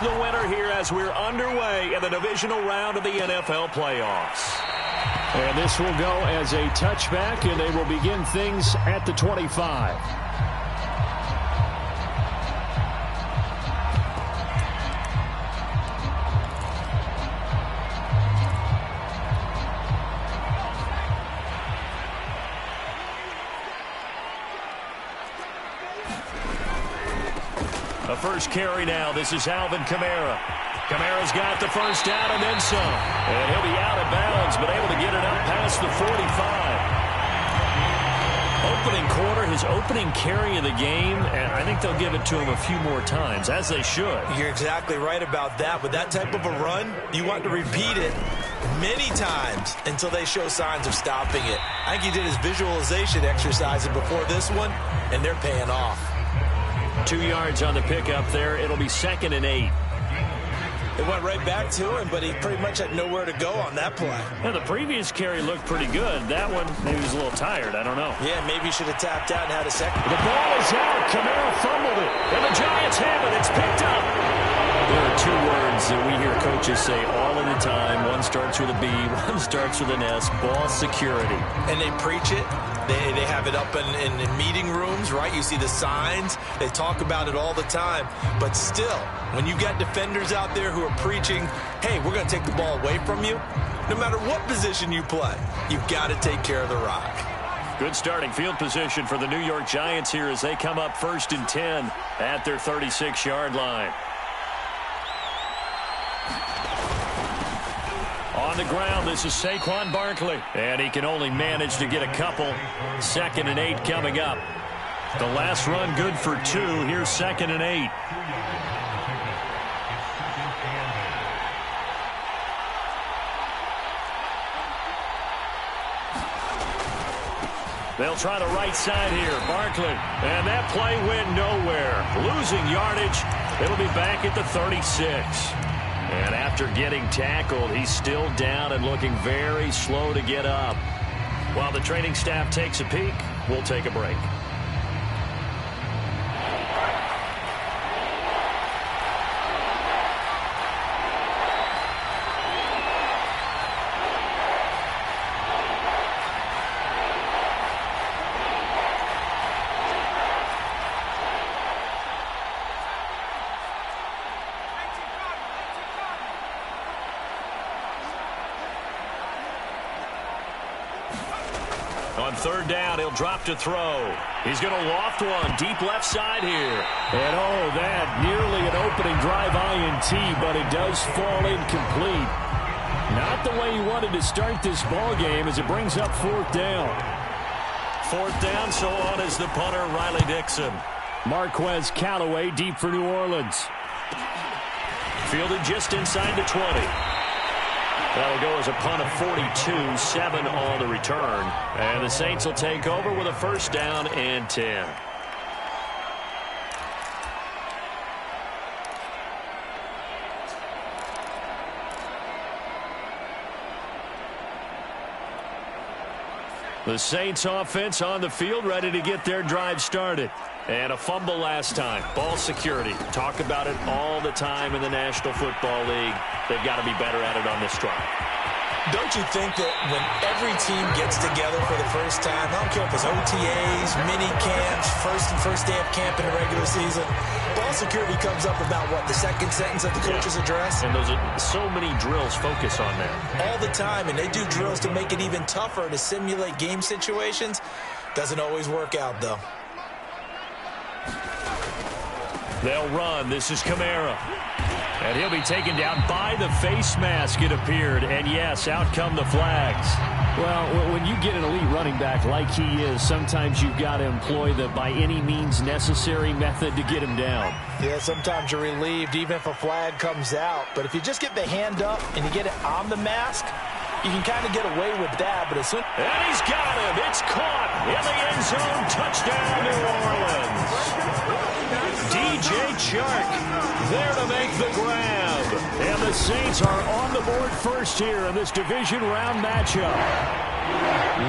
the winner here as we're underway in the divisional round of the NFL playoffs. And this will go as a touchback, and they will begin things at the 25. The first carry now. This is Alvin Kamara. Kamara's got the first down and then some. And he'll be out of bounds, but able to get it up past the 45. Opening quarter, his opening carry of the game, and I think they'll give it to him a few more times, as they should. You're exactly right about that. With that type of a run, you want to repeat it many times until they show signs of stopping it. I think he did his visualization exercises before this one, and they're paying off. 2 yards on the pickup there. It'll be 2nd and 8. It went right back to him, but he pretty much had nowhere to go on that play. Yeah, the previous carry looked pretty good. That one, maybe he was a little tired. I don't know. Yeah, maybe he should have tapped out and had a second. The ball is out. Kamara fumbled it. And the Giants have it. It's picked up. There are 2 words that we hear coaches say all of the time. One starts with a B, one starts with an S. Ball security. And they preach it. They have it up in meeting rooms, right? You see the signs. They talk about it all the time. But still, when you got defenders out there who are preaching, hey, we're going to take the ball away from you, no matter what position you play, you've got to take care of the rock. Good starting field position for the New York Giants here as they come up 1st and 10 at their 36-yard line. On the ground, this is Saquon Barkley. And he can only manage to get a couple. 2nd and 8 coming up. The last run good for 2. Here's 2nd and 8. They'll try the right side here. Barkley. And that play went nowhere. Losing yardage. It'll be back at the 36. And after getting tackled, he's still down and looking very slow to get up. While the training staff takes a peek, we'll take a break. On 3rd down, he'll drop to throw. He's going to loft one deep left side here. And oh, that nearly an opening drive INT, but it does fall incomplete. Not the way he wanted to start this ball game as it brings up 4th down. 4th down, so on is the punter, Riley Dixon. Marquez Callaway deep for New Orleans. Fielded just inside the 20. That'll go as a punt of 42, 7 on the return. And the Saints will take over with a 1st down and 10. The Saints offense on the field, ready to get their drive started. And a fumble last time. Ball security. Talk about it all the time in the National Football League. They've got to be better at it on this drive. Don't you think that when every team gets together for the first time, I don't care if it's OTAs, mini camps, first day of camp in the regular season, ball security comes up about what, the 2nd sentence of the coach's address? And those are so many drills focus on that. All the time, and they do drills to make it even tougher to simulate game situations. Doesn't always work out, though. They'll run. This is Kamara. And he'll be taken down by the face mask, it appeared. And, yes, out come the flags. Well, when you get an elite running back like he is, sometimes you've got to employ the by any means necessary method to get him down. Yeah, sometimes you're relieved even if a flag comes out. But if you just get the hand up and you get it on the mask, you can kind of get away with that. But as soon and he's got him. It's caught in the end zone. Touchdown, New Orleans. DJ Chark there to make the grab. And the Saints are on the board first here in this division round matchup.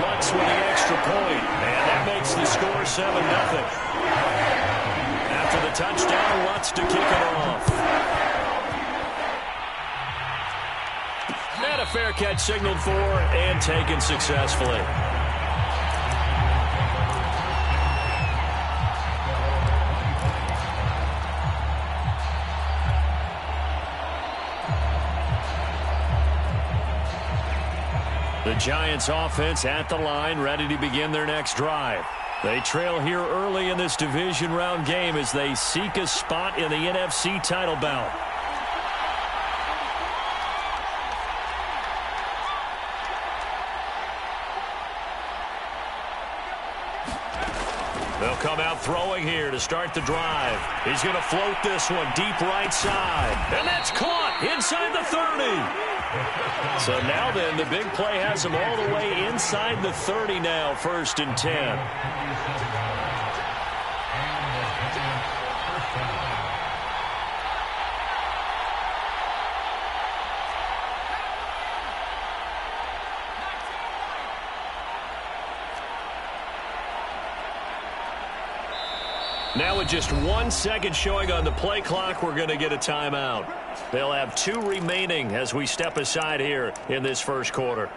Lutz with the extra point, and that makes the score 7-0. After the touchdown, Lutz to kick it off. fair catch signaled for and taken successfully. The Giants offense at the line, ready to begin their next drive. They trail here early in this division round game as they seek a spot in the NFC title bout. They'll come out throwing here to start the drive. He's going to float this one deep right side. And that's caught inside the 30. So now then, the big play has him all the way inside the 30 now, 1st and 10. Now with just 1 second showing on the play clock, we're going to get a timeout. They'll have 2 remaining as we step aside here in this first quarter.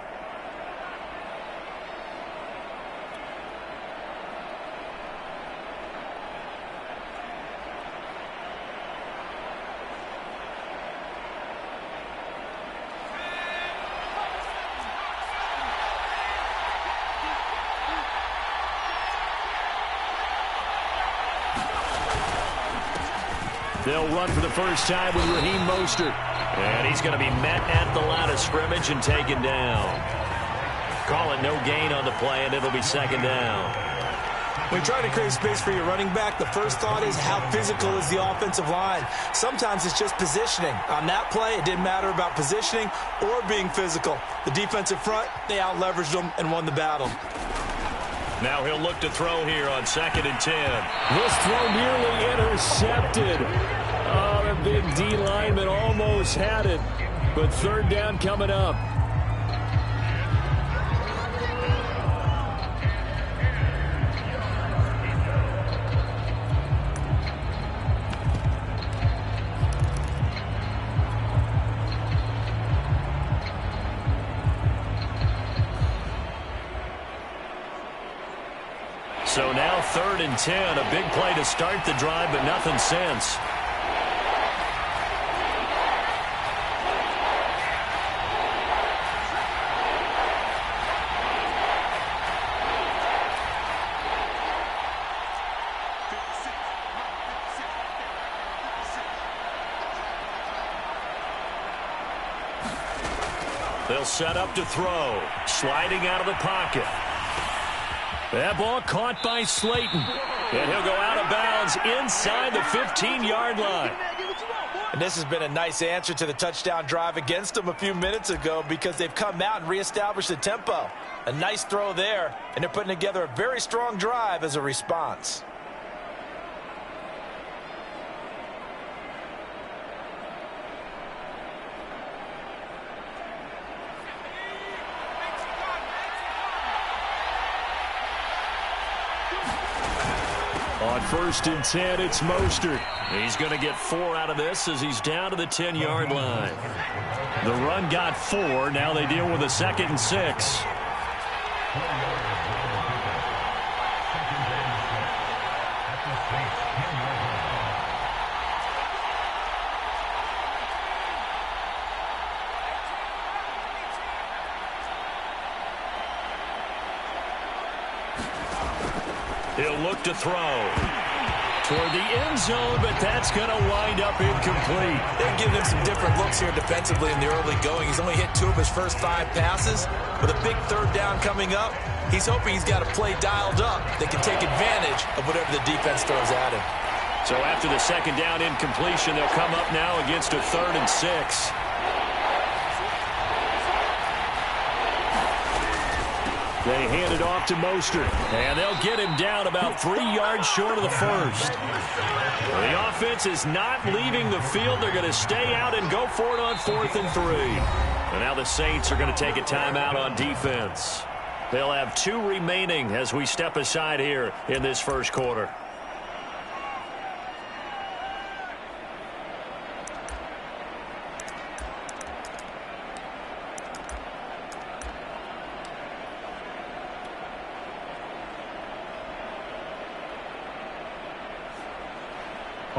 They'll run for the first time with Raheem Mostert. And he's going to be met at the line of scrimmage and taken down. Call it no gain on the play, and it'll be 2nd down. When you try to create space for your running back, the first thought is how physical is the offensive line. Sometimes it's just positioning. On that play, it didn't matter about positioning or being physical. The defensive front, they out-leveraged them and won the battle. Now he'll look to throw here on 2nd and 10. This throw nearly intercepted. Oh, the big D lineman almost had it. But 3rd down coming up. So now 3rd and 10, a big play to start the drive, but nothing since. They'll set up to throw, sliding out of the pocket. That ball caught by Slayton. And he'll go out of bounds inside the 15-yard line. And this has been a nice answer to the touchdown drive against them a few minutes ago because they've come out and reestablished the tempo. A nice throw there, and they're putting together a very strong drive as a response. On 1st and 10, it's Mostert. He's going to get 4 out of this as he's down to the 10-yard line. The run got 4. Now they deal with a 2nd and 6. He'll look to throw toward the end zone, but that's going to wind up incomplete. They're giving him some different looks here defensively in the early going. He's only hit 2 of his first 5 passes. With a big 3rd down coming up, he's hoping he's got a play dialed up that can take advantage of whatever the defense throws at him. So after the 2nd down incompletion, they'll come up now against a 3rd and 6. They hand it off to Mostert, and they'll get him down about 3 yards short of the first. The offense is not leaving the field. They're going to stay out and go for it on 4th and 3. And now the Saints are going to take a timeout on defense. They'll have 2 remaining as we step aside here in this first quarter.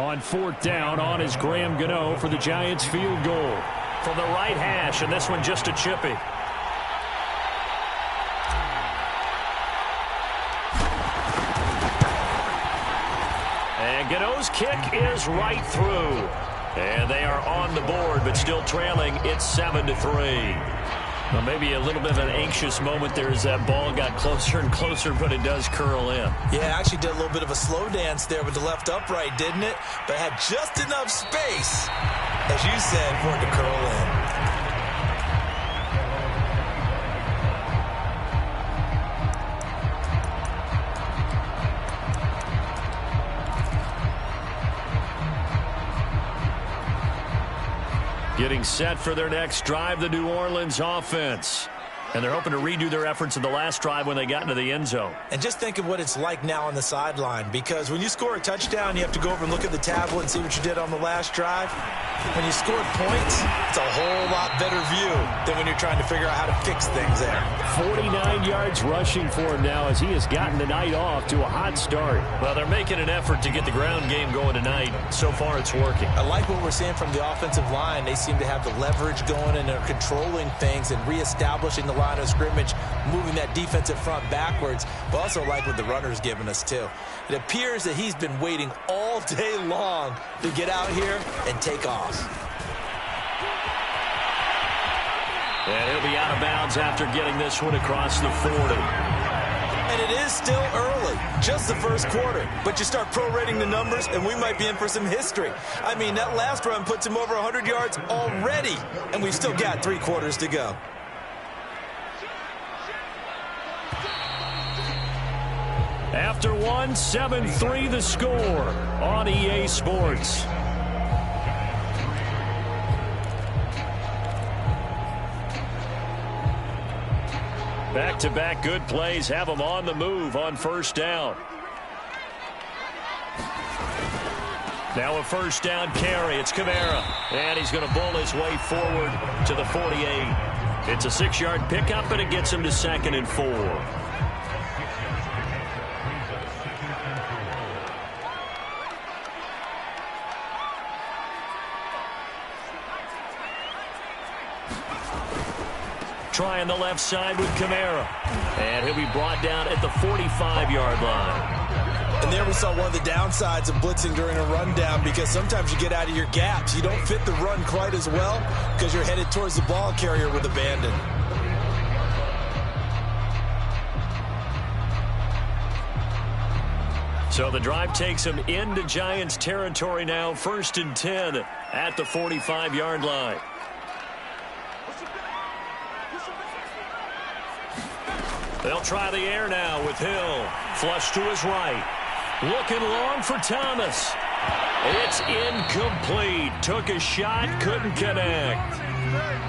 On 4th down, on is Graham Gano for the Giants field goal. From the right hash, and this one just a chippy. And Gano's kick is right through. And they are on the board, but still trailing. It's 7-3. Well, maybe a little bit of an anxious moment there as that ball got closer and closer, but it does curl in. Yeah, actually did a little bit of a slow dance there with the left upright, didn't it? But had just enough space, as you said, for it to curl in. Getting set for their next drive, the New Orleans offense. And they're hoping to redo their efforts in the last drive when they got into the end zone. And just think of what it's like now on the sideline, because when you score a touchdown, you have to go over and look at the tablet and see what you did on the last drive. When you scored points, it's a whole lot better view than when you're trying to figure out how to fix things there. 49 yards rushing for him now as he has gotten the night off to a hot start. Well, they're making an effort to get the ground game going tonight. So far, it's working. I like what we're seeing from the offensive line. They seem to have the leverage going, and they're controlling things and reestablishing the line of scrimmage, moving that defensive front backwards, but also like what the runner's giving us too. It appears that he's been waiting all day long to get out here and take off. And he'll be out of bounds after getting this one across the 40. And it is still early, just the first quarter. But you start prorating the numbers, and we might be in for some history. I mean, that last run puts him over 100 yards already, and we've still got 3 quarters to go. After 1, 7-3 the score on EA Sports. Back-to-back good plays have them on the move on first down. Now a first down carry. It's Kamara. And he's going to bull his way forward to the 48. It's a 6-yard pickup, and it gets him to 2nd and 4. Trying the left side with Kamara. And he'll be brought down at the 45-yard line. And there we saw one of the downsides of blitzing during a rundown, because sometimes you get out of your gaps. You don't fit the run quite as well because you're headed towards the ball carrier with abandon. So the drive takes him into Giants territory now. 1st and 10 at the 45-yard line. They'll try the air now with Hill. Flush to his right. Looking long for Thomas. It's incomplete. Took a shot, couldn't connect.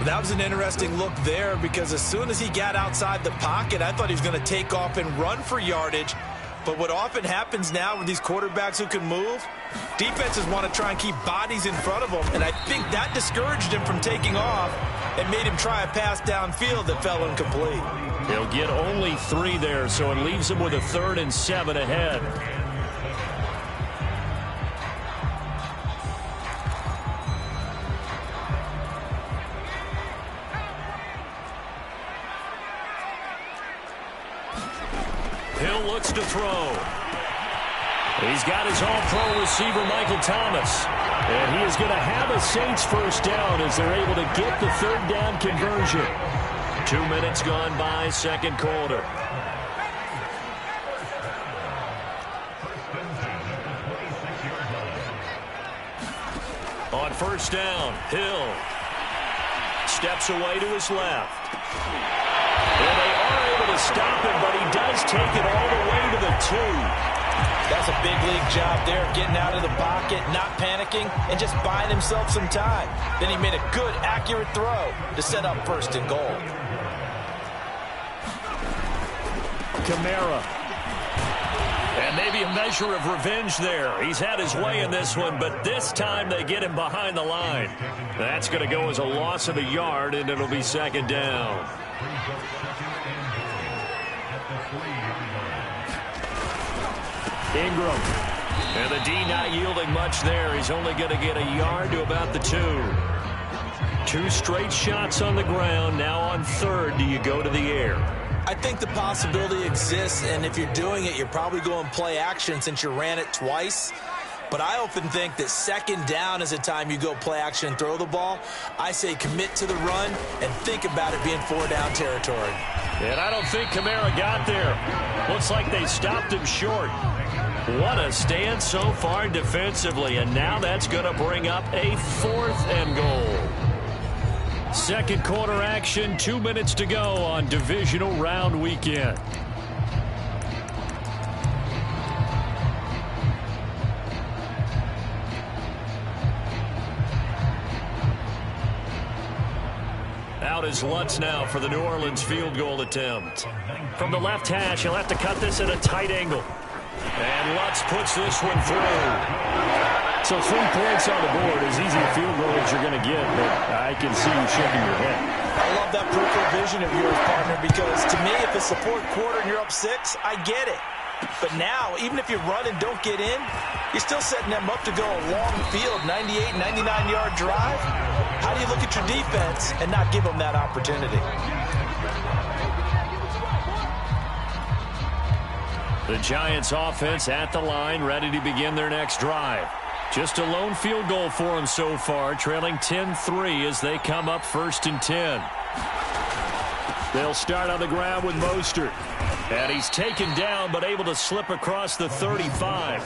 That was an interesting look there, because as soon as he got outside the pocket, I thought he was going to take off and run for yardage. But what often happens now with these quarterbacks who can move, defenses want to try and keep bodies in front of them. And I think that discouraged him from taking off and made him try a pass downfield that fell incomplete. He'll get only 3 there, so it leaves him with a 3rd and 7 ahead. Hill looks to throw. He's got his all-pro receiver, Michael Thomas. And he is going to have a Saints first down as they're able to get the 3rd down conversion. 2 minutes gone by, 2nd quarter. On first down, Hill steps away to his left. And they are able to stop him, but he does take it all the way to the 2. That's a big league job there, getting out of the pocket, not panicking, and just buying himself some time. Then he made a good, accurate throw to set up 1st and goal. Kamara. And maybe a measure of revenge there. He's had his way in this one, but this time they get him behind the line. That's going to go as a loss of a yard, and it'll be 2nd down. Ingram. And the D not yielding much there. He's only going to get a yard to about the 2. 2 straight shots on the ground. Now on 3rd, do you go to the air? I think the possibility exists, and if you're doing it, you're probably going play action since you ran it twice. But I often think that 2nd down is the time you go play action and throw the ball. I say commit to the run and think about it being 4-down territory. And I don't think Kamara got there. Looks like they stopped him short. What a stand so far defensively, and now that's going to bring up a 4th and goal. 2nd quarter action, 2 minutes to go on divisional round weekend. Out is Lutz now for the New Orleans field goal attempt. From the left hash, he'll have to cut this at a tight angle. And Lutz puts this one through. So 3 points on the board, as easy a field goal as you're going to get, but I can see you shaking your head. I love that peripheral vision of yours, partner, because to me, if it's the 4th quarter and you're up 6, I get it. But now, even if you run and don't get in, you're still setting them up to go a long field, 98, 99-yard drive. How do you look at your defense and not give them that opportunity? The Giants offense at the line, ready to begin their next drive. Just a lone field goal for them so far, trailing 10-3 as they come up 1st and 10. They'll start on the ground with Mostert. And he's taken down, but able to slip across the 35.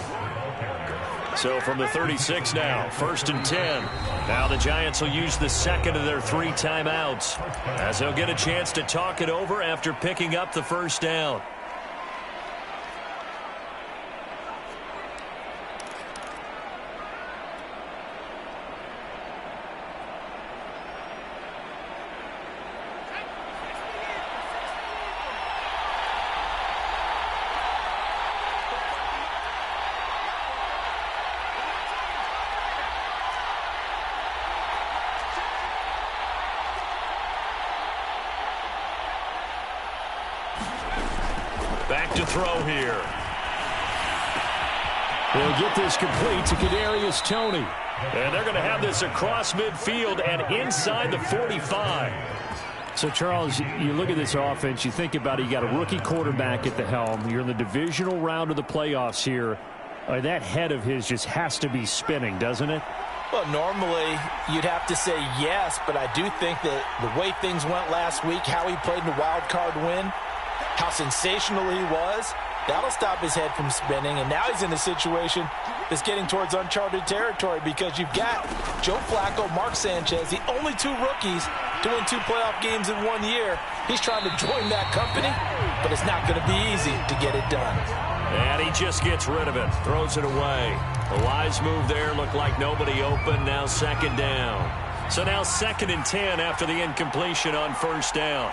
So from the 36 now, 1st and 10. Now the Giants will use the 2nd of their 3 timeouts, as they'll get a chance to talk it over after picking up the 1st down. Back to throw here. They'll get this complete to Kadarius Toney. And they're going to have this across midfield and inside the 45. So, Charles, you look at this offense, you think about it, you got a rookie quarterback at the helm. You're in the divisional round of the playoffs here. That head of his just has to be spinning, doesn't it? Well, normally you'd have to say yes, but I do think that the way things went last week, how he played in the wild card win, how sensational he was, that'll stop his head from spinning. And now he's in a situation that's getting towards uncharted territory because you've got Joe Flacco, Mark Sanchez, the only 2 rookies to win 2 playoff games in 1 year. He's trying to join that company, but it's not going to be easy to get it done. And he just gets rid of it, throws it away. A wise move there, looked like nobody open, now 2nd down. So now 2nd and 10 after the incompletion on 1st down.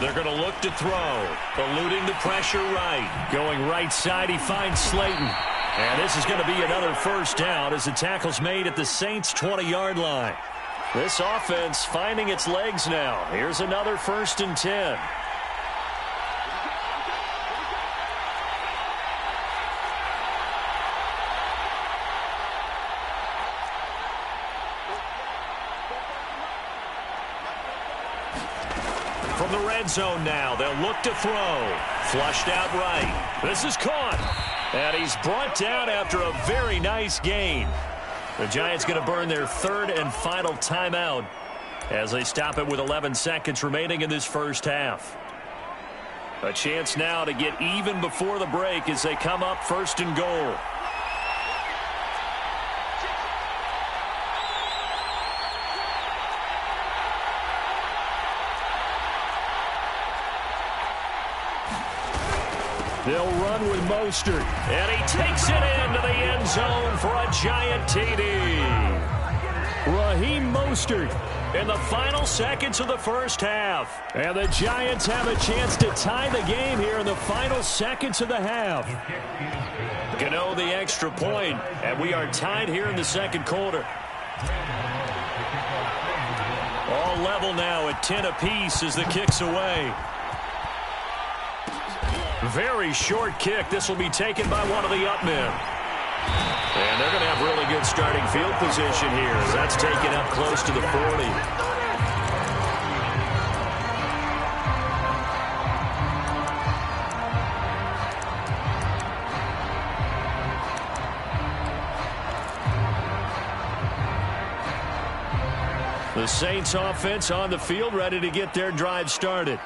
They're going to look to throw. Eluding the pressure right. Going right side, he finds Slayton. And this is going to be another 1st down as the tackle's made at the Saints' 20-yard line. This offense finding its legs now. Here's another 1st and 10. From the red zone now, they'll look to throw. Flushed out right. This is caught. And he's brought down after a very nice gain. The Giants going to burn their 3rd and final timeout as they stop it with 11 seconds remaining in this 1st half. A chance now to get even before the break as they come up 1st and goal. They'll run with Mostert, and he takes it into the end zone for a giant TD. Raheem Mostert in the final seconds of the first half. And the Giants have a chance to tie the game here in the final seconds of the half. Gano the extra point, and we are tied here in the second quarter. All level now at 10 apiece as the kick's away. Very short kick. This will be taken by one of the up men. And they're going to have really good starting field position here. That's taken up close to the 40. The Saints offense on the field, ready to get their drive started.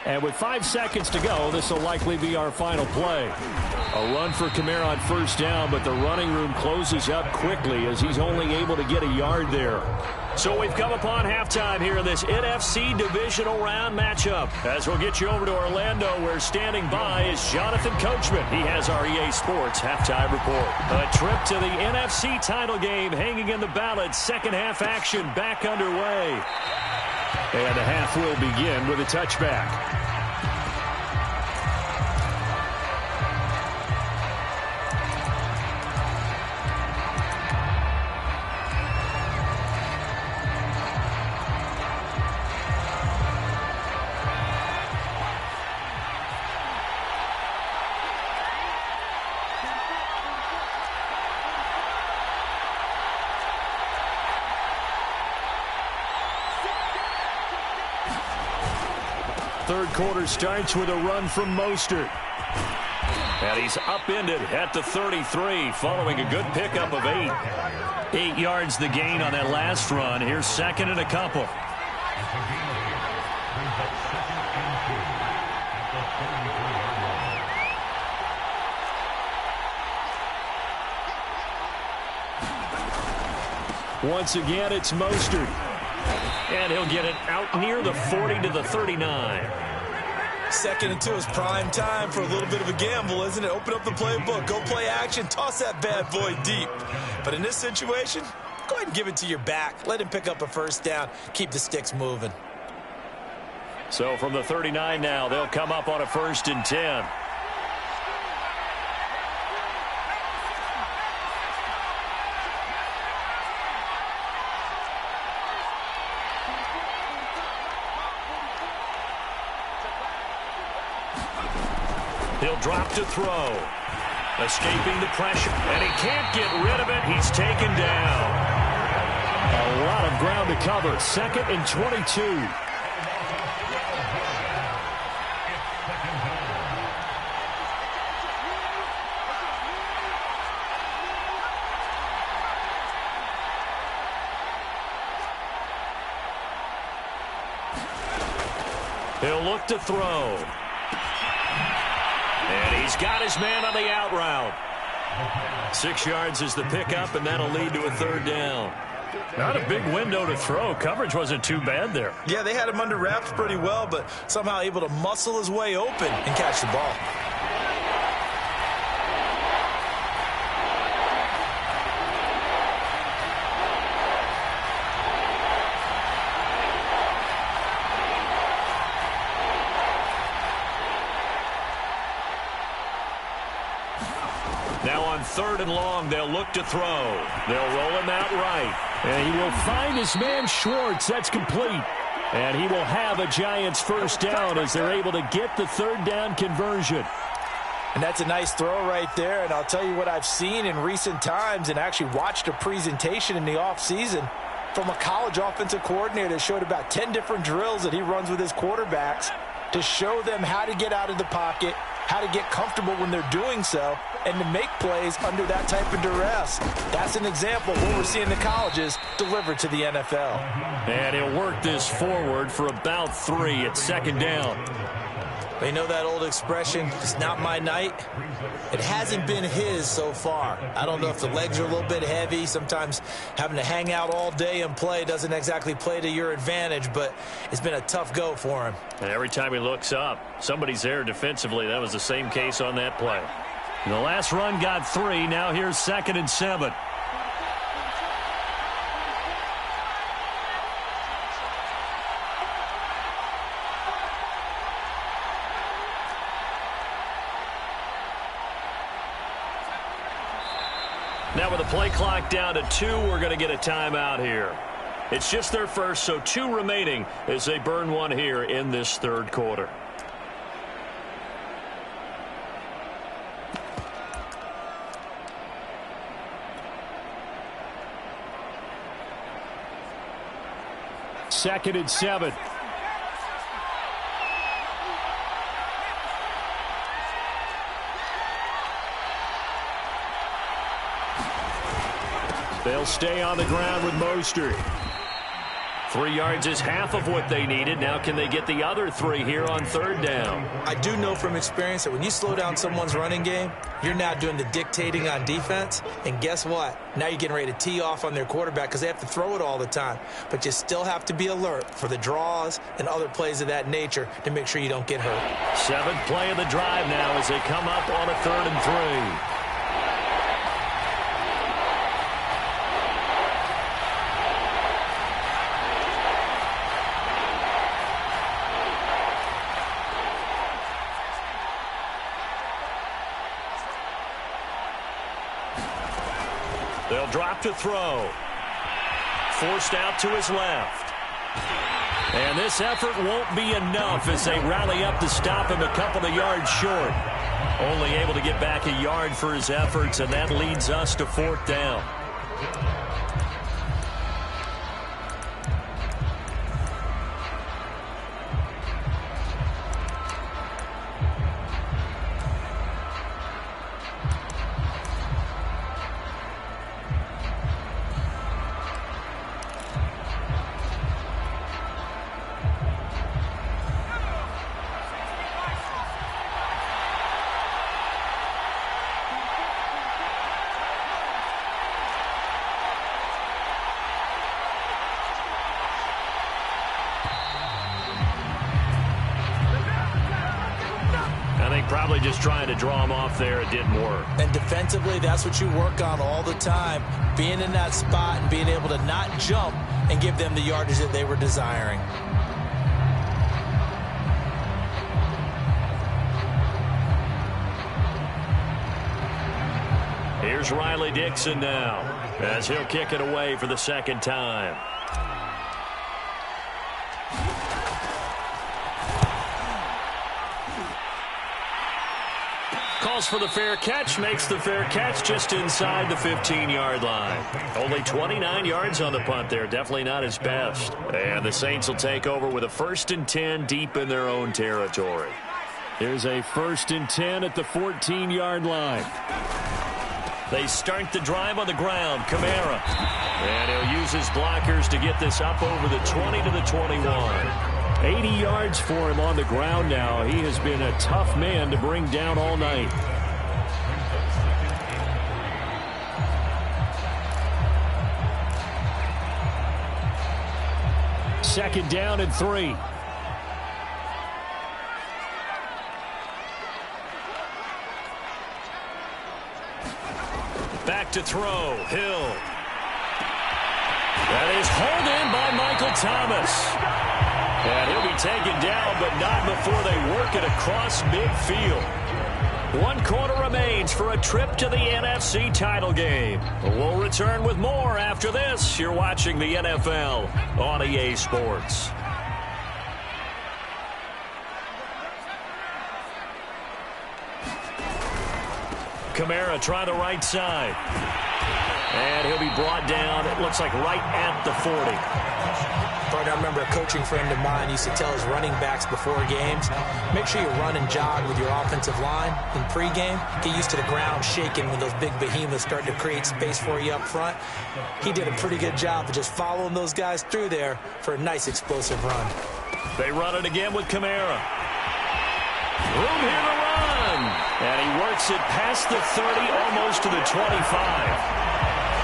And with 5 seconds to go, this will likely be our final play. A run for Kamara on first down, but the running room closes up quickly as he's only able to get a yard there. So we've come upon halftime here in this NFC divisional round matchup. As we'll get you over to Orlando, where standing by is Jonathan Coachman. He has our EA Sports halftime report. A trip to the NFC title game hanging in the balance. Second half action back underway. And the half will begin with a touchback. Third quarter starts with a run from Mostert. And he's upended at the 33 following a good pickup of 8. 8 yards the gain on that last run. Here's second and a couple. Once again, it's Mostert. And he'll get it out near the 40 to the 39. Second and 2 is prime time for a little bit of a gamble, isn't it? Open up the playbook, go play action, toss that bad boy deep. But in this situation, go ahead and give it to your back. Let him pick up a first down. Keep the sticks moving. So from the 39 now, they'll come up on a 1st and 10. He'll drop to throw. Escaping the pressure. And he can't get rid of it. He's taken down. A lot of ground to cover. 2nd and 22. He'll look to throw. And he's got his man on the out route. 6 yards is the pickup, and that'll lead to a 3rd down. Not a big window to throw. Coverage wasn't too bad there. Yeah, they had him under wraps pretty well, but somehow able to muscle his way open and catch the ball. Now on 3rd and long, they'll look to throw. They'll roll him out right. And he will find his man Schwartz. That's complete. And he will have a Giants first down as they're able to get the 3rd down conversion. And that's a nice throw right there. And I'll tell you what I've seen in recent times and actually watched a presentation in the offseason from a college offensive coordinator that showed about 10 different drills that he runs with his quarterbacks to show them how to get out of the pocket, how to get comfortable when they're doing so, and to make plays under that type of duress. That's an example of what we're seeing the colleges deliver to the NFL. And he'll work this forward for about 3 at 2nd down. They know that old expression, it's not my night. It hasn't been his so far. I don't know if the legs are a little bit heavy. Sometimes having to hang out all day and play doesn't exactly play to your advantage, but it's been a tough go for him. And every time he looks up, somebody's there defensively. That was the same case on that play. The last run got 3. Now here's 2nd and 7. Now with the play clock down to 2, we're going to get a timeout here. It's just their first, so 2 remaining as they burn one here in this third quarter. Second and 7. They'll stay on the ground with Mostert. 3 yards is half of what they needed. Now can they get the other 3 here on third down? I do know from experience that when you slow down someone's running game, you're now doing the dictating on defense. And guess what? Now you're getting ready to tee off on their quarterback because they have to throw it all the time. But you still have to be alert for the draws and other plays of that nature to make sure you don't get hurt. 7th play of the drive now as they come up on a 3rd and 3. They'll drop to throw. Forced out to his left. And this effort won't be enough as they rally up to stop him a couple of yards short. Only able to get back a yard for his efforts, and that leads us to 4th down. Probably just trying to draw him off there. It didn't work. And defensively, that's what you work on all the time. Being in that spot and being able to not jump and give them the yardage that they were desiring. Here's Riley Dixon now as he'll kick it away for the 2nd time. Calls for the fair catch, makes the fair catch just inside the 15-yard line. Only 29 yards on the punt there, definitely not his best. And the Saints will take over with a 1st and 10 deep in their own territory. Here's a 1st and 10 at the 14-yard line. They start the drive on the ground. Kamara. And he'll use his blockers to get this up over the 20 to the 21. 80 yards for him on the ground now. He has been a tough man to bring down all night. Second down and 3. Back to throw. Hill. That is hauled in by Michael Thomas. And he'll be taken down, but not before they work it across midfield. 1 quarter remains for a trip to the NFC title game. We'll return with more after this. You're watching the NFL on EA Sports. Kamara trying the right side. And he'll be brought down, it looks like right at the 40. I remember a coaching friend of mine used to tell his running backs before games, make sure you run and jog with your offensive line in pregame. Get used to the ground shaking when those big behemoths start to create space for you up front. He did a pretty good job of just following those guys through there for a nice explosive run. They run it again with Kamara. Room here to run. And he works it past the 30, almost to the 25.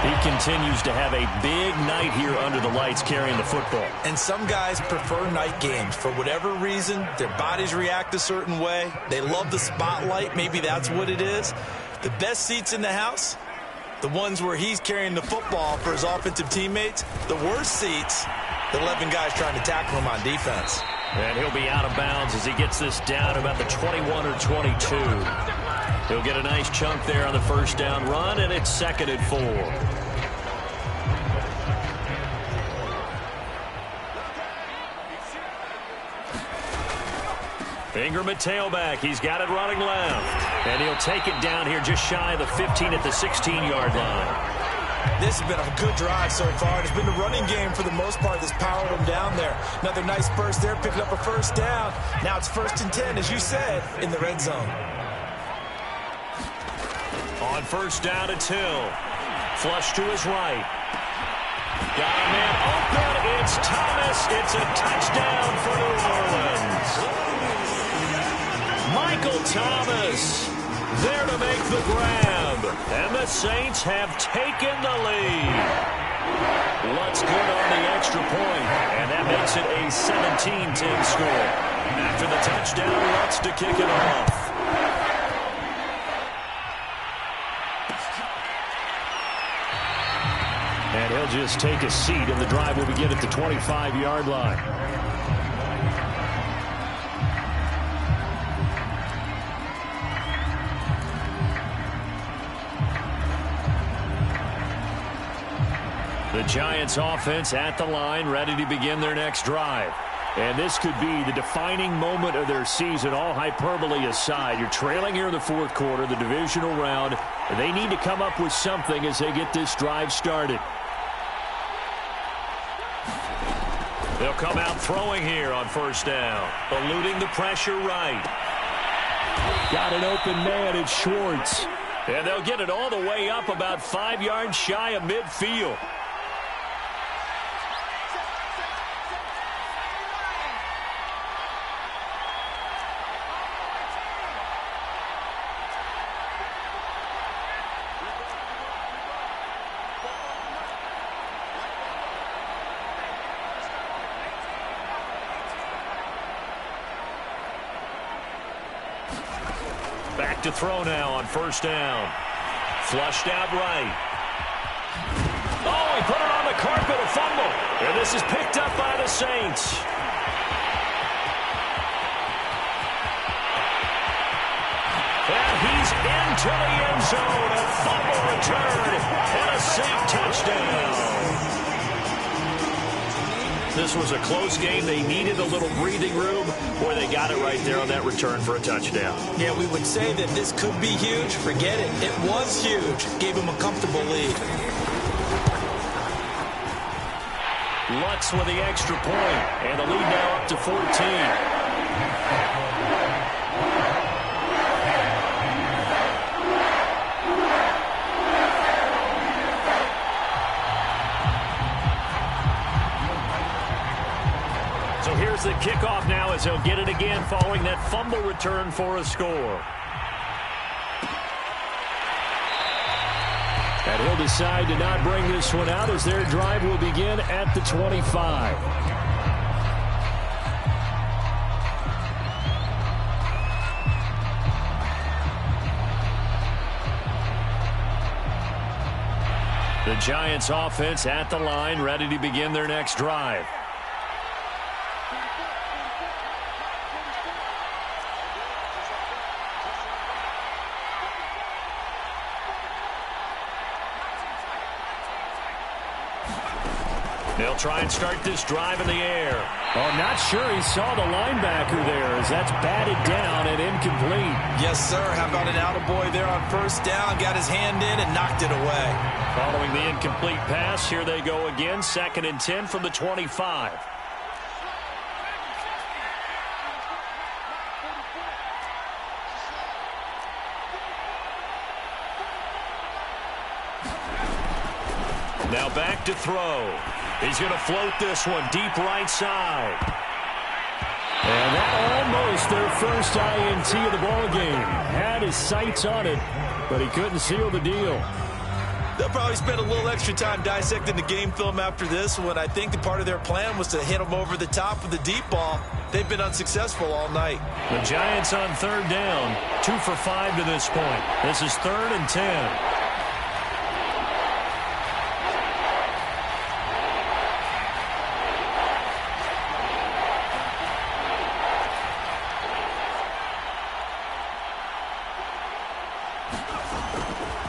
He continues to have a big night here under the lights carrying the football. And some guys prefer night games. For whatever reason, their bodies react a certain way. They love the spotlight. Maybe that's what it is. The best seats in the house, the ones where he's carrying the football for his offensive teammates. The worst seats, the 11 guys trying to tackle him on defense. And he'll be out of bounds as he gets this down about the 21 or 22. He'll get a nice chunk there on the first down run, and it's 2nd and 4. Ingram at tailback. He's got it running left. And he'll take it down here just shy of the 15 at the 16-yard line. This has been a good drive so far. It's been the running game for the most part that's powered them down there. Another nice burst there, picking up a first down. Now it's 1st and 10, as you said, in the red zone. On 1st down, it's Hill. Flush to his right. Got a man open. It's Thomas. It's a touchdown for New Orleans. Michael Thomas there to make the grab. And the Saints have taken the lead. Lutz good on the extra point. And that makes it a 17-10 score. After the touchdown, Lutz to kick it off. And he'll just take a seat, and the drive will begin at the 25-yard line. The Giants offense at the line, ready to begin their next drive. And this could be the defining moment of their season, all hyperbole aside. You're trailing here in the 4th quarter, the divisional round. And they need to come up with something as they get this drive started. They'll come out throwing here on 1st down, eluding the pressure right. Got an open man, it's Schwartz. And they'll get it all the way up about 5 yards shy of midfield. Back to throw now on 1st down. Flushed out right. Oh, he put it on the carpet, a fumble. And this is picked up by the Saints. And he's into the end zone. A fumble return and a Saint touchdown. This was a close game. They needed a little breathing room. Boy, they got it right there on that return for a touchdown. Yeah, we would say that this could be huge. Forget it. It was huge. Gave him a comfortable lead. Lutz with the extra point. And the lead now up to 14. Here's the kickoff now as he'll get it again following that fumble return for a score. And he'll decide to not bring this one out as their drive will begin at the 25. The Giants offense at the line, ready to begin their next drive. They'll try and start this drive in the air. Oh, I'm not sure he saw the linebacker there as that's batted down and incomplete. Yes, sir. How about an attaboy there on 1st down? Got his hand in and knocked it away. Following the incomplete pass, here they go again. 2nd and 10 from the 25. Now back to throw. He's going to float this one deep right side. And that almost their first INT of the ballgame. Had his sights on it, but he couldn't seal the deal. They'll probably spend a little extra time dissecting the game film after this one. I think the part of their plan was to hit him over the top with the deep ball. They've been unsuccessful all night. The Giants on 3rd down. 2 for 5 to this point. This is 3rd and 10.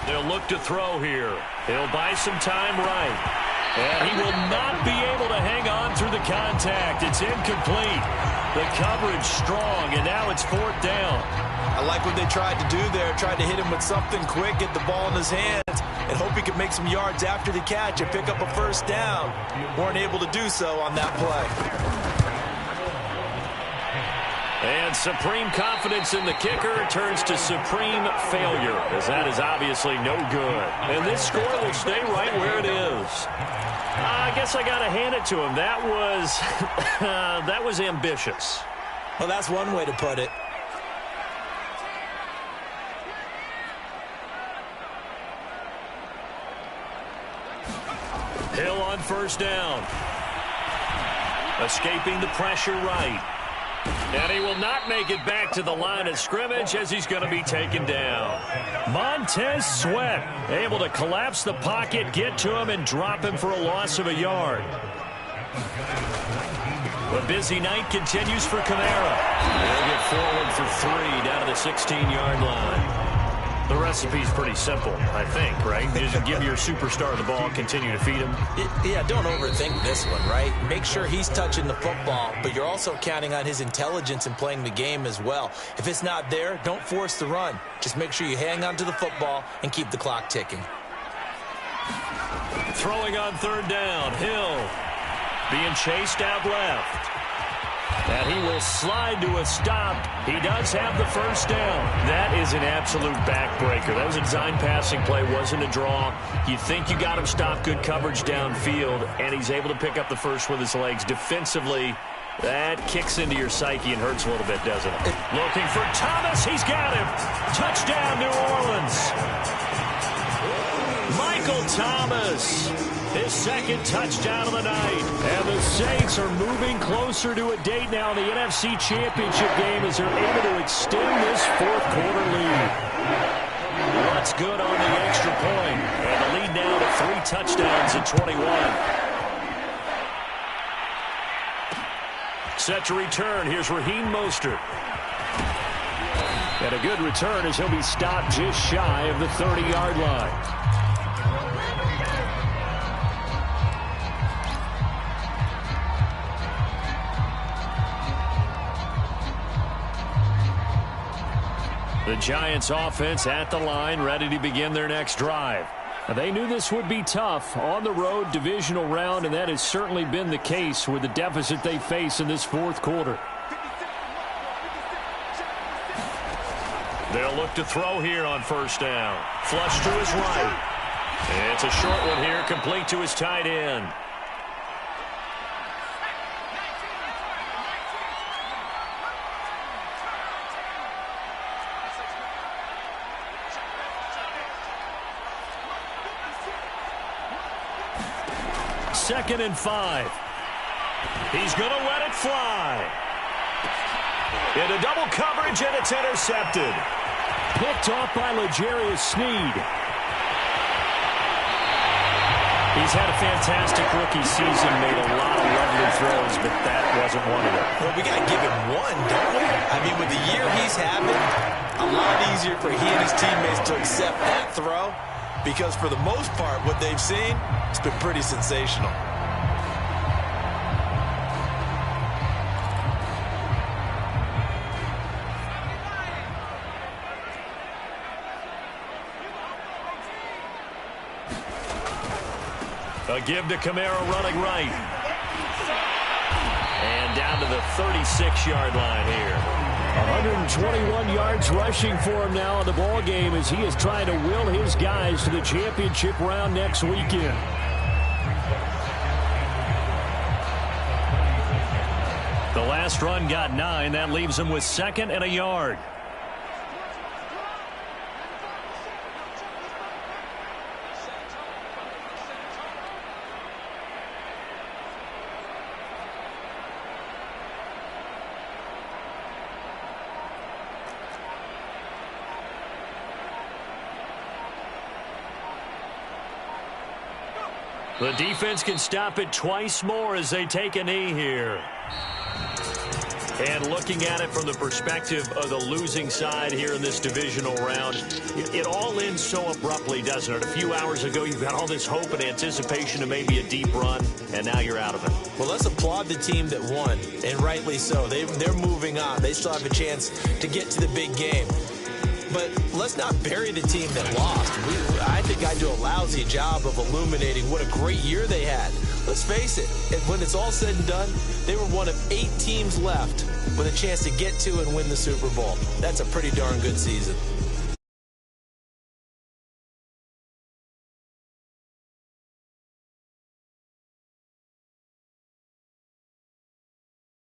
They'll look to throw here. He'll buy some time right. And he will not be able to hang on through the contact. It's incomplete. The coverage strong, and now it's 4th down. I like what they tried to do there. Tried to hit him with something quick, get the ball in his hands, and hope he could make some yards after the catch and pick up a 1st down. Weren't able to do so on that play. And supreme confidence in the kicker turns to supreme failure, as that is obviously no good. And this score will stay right where it is. I guess I got to hand it to him. That was, that was ambitious. Well, that's one way to put it. Hill on 1st down. Escaping the pressure right. And he will not make it back to the line of scrimmage as he's going to be taken down. Montez Sweat able to collapse the pocket, get to him, and drop him for a loss of a yard. The busy night continues for Kamara. They'll get forward for 3 down to the 16-yard line. The recipe's pretty simple, I think, right? Just give your superstar the ball, continue to feed him. Yeah, don't overthink this one, right? Make sure he's touching the football, but you're also counting on his intelligence in playing the game as well. If it's not there, don't force the run. Just make sure you hang on to the football and keep the clock ticking. Throwing on 3rd down, Hill being chased out left. And he will slide to a stop. He does have the 1st down. That is an absolute backbreaker. That was a design passing play, wasn't a draw. You think you got him stopped, good coverage downfield, and he's able to pick up the 1st with his legs. Defensively, that kicks into your psyche and hurts a little bit, doesn't it? Looking for Thomas. He's got him. Touchdown, New Orleans. Michael Thomas. His 2nd touchdown of the night. And the Saints are moving closer to a date now in the NFC Championship game as they're able to extend this 4th quarter lead. What's good on the extra point? And the lead now to 3 touchdowns in 21. Set to return. Here's Raheem Mostert. And a good return as he'll be stopped just shy of the 30-yard line. The Giants offense at the line, ready to begin their next drive. They knew this would be tough on the road, divisional round, and that has certainly been the case with the deficit they face in this 4th quarter. They'll look to throw here on 1st down. Flush to his right. It's a short one here, complete to his tight end. Second and 5. He's going to let it fly. Into double coverage, and it's intercepted. Picked off by L'Jarius Sneed. He's had a fantastic rookie season, made a lot of lovely throws, but that wasn't one of them. Well, we got to give him one, don't we? I mean, with the year he's having, a lot easier for he and his teammates to accept that throw. Because for the most part, what they've seen, it's been pretty sensational. A give to Kamara running right. And down to the 36-yard line here. 121 yards rushing for him now in the ball game as he is trying to will his guys to the championship round next weekend. The last run got 9. That leaves him with 2nd and a yard. The defense can stop it twice more as they take a knee here. And looking at it from the perspective of the losing side here in this divisional round, it all ends so abruptly, doesn't it? A few hours ago, you've got all this hope and anticipation of maybe a deep run, and now you're out of it. Well, let's applaud the team that won, and rightly so. They're moving on. They still have a chance to get to the big game. But let's not bury the team that lost. I think I do a lousy job of illuminating what a great year they had. Let's face it, when it's all said and done, they were one of 8 teams left with a chance to get to and win the Super Bowl. That's a pretty darn good season.